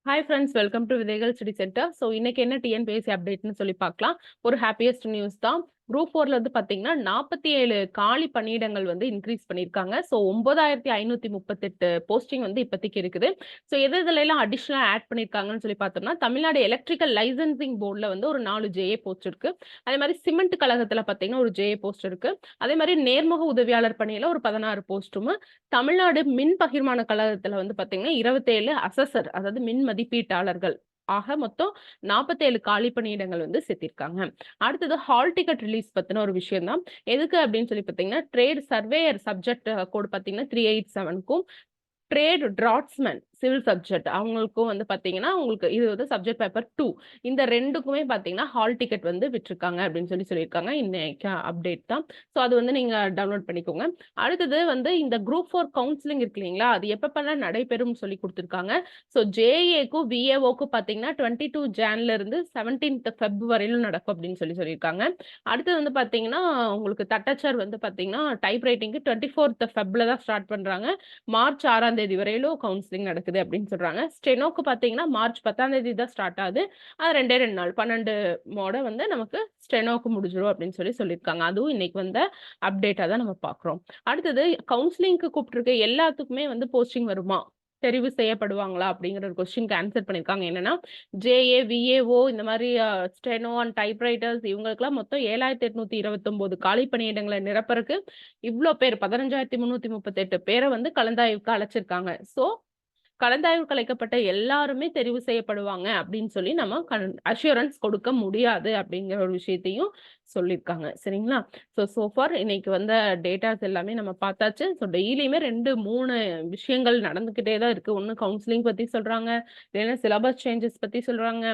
Hi friends, welcome to விதைகள் study centre. So இன்னைக்கு என்ன டிஎன்பிஎஸ்சி அப்டேட்னு சொல்லி பார்க்கலாம். ஒரு ஹாப்பியஸ்ட் நியூஸ் தான். குரூப் 4ல வந்து பார்த்தீங்கன்னா 47 காலி பணியிடங்கள் வந்து இன்க்ரீஸ் பண்ணியிருக்காங்க. ஸோ 9538 போஸ்டிங் வந்து இப்போதைக்கு இருக்குது. ஸோ எதுலலாம் அடிஷ்னலா ஆட் பண்ணியிருக்காங்கன்னு சொல்லி பார்த்தோம்னா, தமிழ்நாடு எலக்ட்ரிக்கல் லைசன்சிங் போர்டில் வந்து ஒரு 4 ஜேஏ போஸ்ட் இருக்கு. அதே மாதிரி சிமெண்ட் கழகத்தில் பார்த்தீங்கன்னா ஒரு ஜேஏ போஸ்ட் இருக்கு. அதே மாதிரி நேர்முக உதவியாளர் பணியில ஒரு 16 போஸ்ட்டும், தமிழ்நாடு மின் பகிர்மான கழகத்துல வந்து பாத்தீங்கன்னா 27 அசஸர், அதாவது மின் மதிப்பீட்டாளர்கள் ஆக மொத்தம் 47 காலி பணியிடங்கள் வந்து சேர்த்திருக்காங்க. அடுத்தது ஹால் டிக்கெட் ரிலீஸ் பத்தின ஒரு விஷயம் தான். எதுக்கு அப்படின்னு சொல்லி பாத்தீங்கன்னா, ட்ரேட் சர்வேயர் சப்ஜெக்ட் கோட் பாத்தீங்கன்னா 387க்கும், ட்ரேட் டிராட்ஸ்மேன் சிவில் சப்ஜெக்ட் அவங்களுக்கும் வந்து பாத்தீங்கன்னா உங்களுக்கு இது வந்து சப்ஜெக்ட் பேப்பர் 2 இந்த ரெண்டுக்குமே பாத்தீங்கன்னா ஹால் டிக்கெட் வந்து விட்டுருக்காங்க அப்படின்னு சொல்லியிருக்காங்க. இன்னைக்கு அப்டேட் தான். ஸோ அது வந்து நீங்க டவுன்லோட் பண்ணிக்கோங்க. அடுத்தது வந்து இந்த குரூப் 4 கவுன்சிலிங் இருக்கு இல்லைங்களா, அது எப்பப்பெல்லாம் நடைபெறும் சொல்லி கொடுத்துருக்காங்க. ஸோ ஜேஏக்கும் விஏஓக்கும் பாத்தீங்கன்னா 22 ஜான்ல இருந்து 17th ஃபெப் வரையிலும் நடக்கும் அப்படின்னு சொல்லியிருக்காங்க. அடுத்தது வந்து பாத்தீங்கன்னா உங்களுக்கு தட்டச்சர் வந்து பாத்தீங்கன்னா டைப் ரைட்டிங்க்கு 24th ஃபெப்ல தான் ஸ்டார்ட் பண்றாங்க. மார்ச் 6ஆம் தேதி வரையிலும் கவுன்சிலிங் நடக்குது அப்படின்னு சொல்றாங்க. ஸ்டெனோக்கு பாத்தீங்கன்னா மார்ச் 10ஆம் தேதி தான் ஸ்டார்ட் ஆகுது. அது 2 நாள் 12 மோட வந்து நமக்கு ஸ்டெனோக்கு முடிஞ்சிடும் அப்படின்னு சொல்லியிருக்காங்க. அதுவும் இன்னைக்கு வந்த அப்டேட்டா தான் நம்ம பாக்குறோம். அடுத்தது கவுன்சிலிங்க்கு கூப்பிட்டுருக்க எல்லாத்துக்குமே வந்து போஸ்டிங் வருமா, தெரிவு செய்யப்படுவாங்களா அப்படிங்கிற ஒரு கொஸ்டினுக்கு ஆன்சர் பண்ணிருக்காங்க. என்னன்னா ஜேஏ, விஏஓ இந்த மாதிரி ஸ்டெனோ அண்ட் டைப்ரைட்டர்ஸ் இவங்களுக்குலாம் மொத்தம் 7829 காலி பணியிடங்களை நிரப்பறக்கு இவ்ளோ பேர் 15338 பேரை வந்து கலந்தாய்வுக்கு அழைச்சிருக்காங்க. சோ கலந்தாய்வுக்கு அழைக்கப்பட்ட எல்லாருமே தெரிவு செய்யப்படுவாங்க அப்படின்னு சொல்லி நம்ம அஷூரன்ஸ் கொடுக்க முடியாது அப்படிங்கிற ஒரு விஷயத்தையும் சொல்லியிருக்காங்க. சரிங்களா? சோஃபார் இன்னைக்கு வந்த டேட்டாஸ் எல்லாமே நம்ம பார்த்தாச்சு. ஸோ டெய்லியுமே 2-3 விஷயங்கள் நடந்துகிட்டே தான் இருக்கு. ஒண்ணு கவுன்சிலிங் பத்தி சொல்றாங்க, இல்லைன்னா சிலபஸ் சேஞ்சஸ் பத்தி சொல்றாங்க,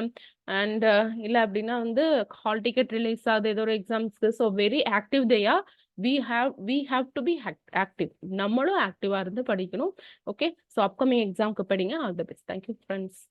அண்ட் இல்ல அப்படின்னா வந்து ஹால் டிக்கெட் ரிலீஸ் ஆகுது ஏதோ ஒரு எக்ஸாம்ஸ்க்கு. So very active they are. we have to be active. நம்மளும் ஆக்டிவா இருந்து படிக்கணும். ஓகே, ஸோ அப்கமிங் எக்ஸாம்க்கு படிங்க. All the best. Thank you friends.